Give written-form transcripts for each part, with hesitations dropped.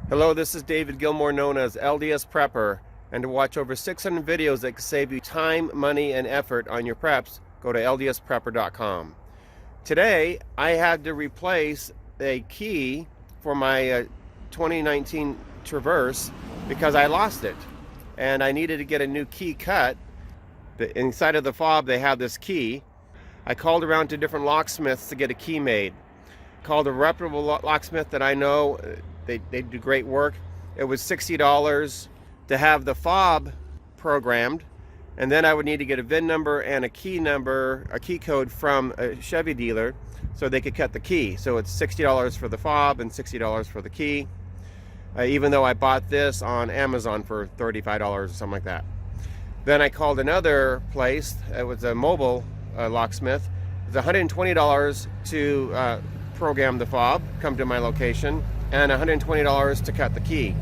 Hello, this is David Gilmore, known as LDS Prepper, and to watch over 600 videos that can save you time, money, and effort on your preps, go to ldsprepper.com. Today, I had to replace a key for my 2019 Traverse because I lost it, and I needed to get a new key cut. Inside of the fob, they have this key. I called around to different locksmiths to get a key made. Called a reputable locksmith that I know. They do great work. It was $60 to have the fob programmed, and then I would need to get a VIN number and a key number, a key code from a Chevy dealer so they could cut the key. So it's $60 for the fob and $60 for the key, even though I bought this on Amazon for $35 or something like that. Then I called another place. It was a mobile locksmith. It was $120 to program the fob, come to my location, and $120 to cut the key.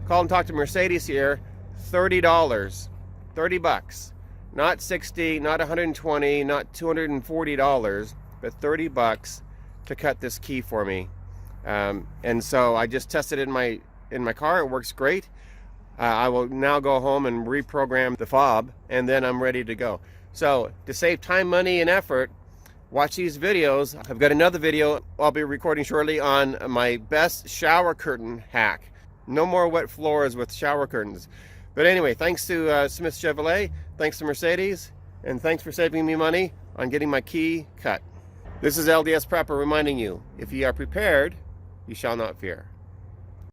Call and talk to Mercedes here. $30, 30 bucks, not 60, not 120, not $240, but 30 bucks to cut this key for me. And so I just tested it in my car. It works great. I will now go home and reprogram the fob, and then I'm ready to go. So to save time, money, and effort, watch these videos. I've got another video I'll be recording shortly on my best shower curtain hack. No more wet floors with shower curtains. But anyway, thanks to Smith Chevrolet, thanks to Mercedes, and thanks for saving me money on getting my key cut. This is LDS Prepper reminding you, if ye are prepared, ye shall not fear.